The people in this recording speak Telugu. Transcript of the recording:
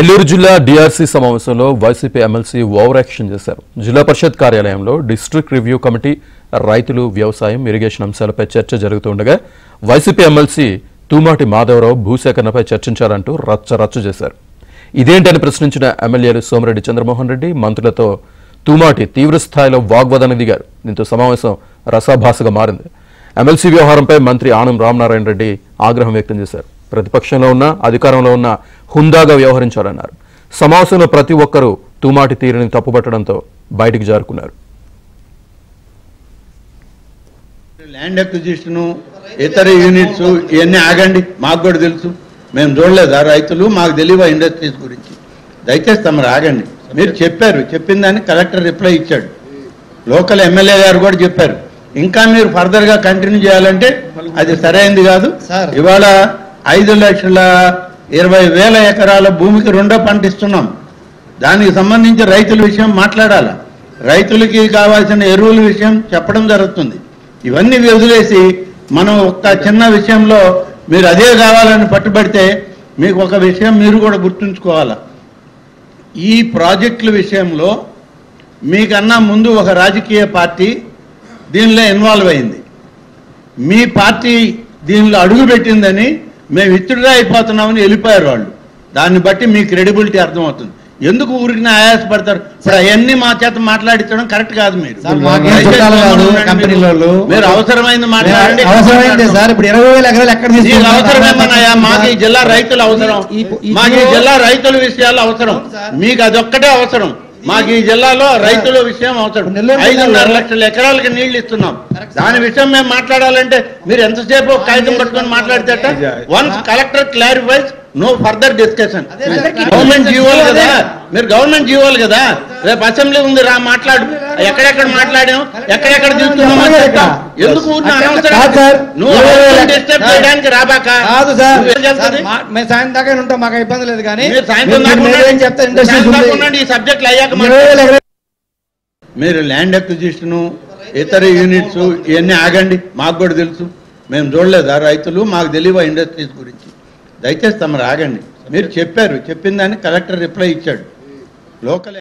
నెల్లూరు జిల్లా డిఆర్సీ సమావేశంలో వైసీపీ ఎమ్మెల్సీ ఓవర్ యాక్షన్ చేశారు. జిల్లా పరిషత్ కార్యాలయంలో డిస్ట్రిక్ట్ రివ్యూ కమిటీ, రైతులు, వ్యవసాయం, ఇరిగేషన్ అంశాలపై చర్చ జరుగుతుండగా వైసీపీ ఎమ్మెల్సీ తూమాటి మాధవరావు భూసేకరణపై చర్చించారంటూ రచ్చ చేశారు. ఇదేంటని ప్రశ్నించిన ఎమ్మెల్యేలు సోమిరెడ్డి చంద్రమోహన్ రెడ్డి, మంత్రులతో తూమాటి తీవ్రస్థాయిలో వాగ్వాదానికి దిగారు. దీంతో సమావేశం రసాభాసగా మారింది. ఎమ్మెల్సీ వ్యవహారంపై మంత్రి ఆనం రామనారాయణ రెడ్డి ఆగ్రహం వ్యక్తం చేశారు. ప్రతిపక్షంలో ఉన్న, అధికారంలో ఉన్న హుందాగా వ్యవహరించాలన్నారు. సమావేశంలో ప్రతి ఒక్కరూ తూమాటి తీరుని తప్పుపట్టడంతో బయటికి జారుకున్నారు. ల్యాండ్ అక్విజిషన్, ఇతర యూనిట్స్ ఇవన్నీ ఆగండి, మాకు కూడా తెలుసు, మేము చూడలేదా రైతులు, మాకు తెలియవా ఇండస్ట్రీస్ గురించి, దయచేసి తమరు ఆగండి. మీరు చెప్పారు, చెప్పిన దాన్ని కలెక్టర్ రిప్లై ఇచ్చాడు, లోకల్ ఎమ్మెల్యే గారు కూడా చెప్పారు. ఇంకా మీరు ఫర్దర్గా కంటిన్యూ చేయాలంటే అది సరైనది కాదు. ఇవాళ 5,20,000 ఎకరాల భూమికి రెండో పంట ఇస్తున్నాం. దానికి సంబంధించి రైతుల విషయం మాట్లాడాలి, రైతులకి కావాల్సిన ఎరువుల విషయం చెప్పడం జరుగుతుంది. ఇవన్నీ వదిలేసి మనం ఒక చిన్న విషయంలో మీరు అదే కావాలని పట్టుబడితే మీకు ఒక విషయం మీరు కూడా గుర్తుంచుకోవాలి. ఈ ప్రాజెక్టుల విషయంలో మీకన్నా ముందు ఒక రాజకీయ పార్టీ దీనిలో ఇన్వాల్వ్ అయింది. మీ పార్టీ దీనిలో అడుగుపెట్టిందని మేము విత్డ్రా అయిపోతున్నామని వెళ్ళిపోయారు వాళ్ళు. దాన్ని బట్టి మీ క్రెడిబిలిటీ అర్థమవుతుంది. ఎందుకు ఊరికి ఆయాసపడతారు? ఇప్పుడు అవన్నీ మా చేత మాట్లాడించడం కరెక్ట్ కాదు. మీరు అవసరమైంది మాట్లాడండి. అవసరమేమన్నాయా? మాకు ఈ జిల్లా రైతులు అవసరం, మాకు ఈ జిల్లా రైతుల విషయాలు అవసరం, మీకు అదొక్కటే అవసరం. మాకు ఈ జిల్లాలో రైతుల విషయం అవసరం. 5.5 లక్షల ఎకరాలకి నీళ్లు ఇస్తున్నాం. దాని విషయం మేము మాట్లాడాలంటే మీరు ఎంతసేపు కాగితం పట్టుకొని మాట్లాడితే once collector clarifies, no further discussion. Government జీవోలు కదా, మీరు గవర్నమెంట్ జీవోలు కదా, రేపు అసెంబ్లీ ఉంది, రా మాట్లాడు, ఎక్కడెక్కడ మాట్లాడాం, ఎక్కడెక్కడ తీసుకున్నామని చెప్తాం. ఎందుకు నువ్వు డిస్టర్బ్ చేయడానికి రాబాక. మేము సాయంత్రం దాకా ఉంటాం, మాకు ఇబ్బంది లేదు. కానీ సాయంత్రం ఈ సబ్జెక్టులు అయ్యాక మీరు ల్యాండ్ అక్విజిషన్, ఇతర యూనిట్స్ ఇవన్నీ ఆగండి, మాకు కూడా తెలుసు, మేము చూడలేదా రైతులు, మాకు తెలియవా ఇండస్ట్రీస్ గురించి, దయచేసి తమరు ఆగండి. మీరు చెప్పారు, చెప్పిన దాన్ని కలెక్టర్ రిప్లై ఇచ్చాడు, లోకల్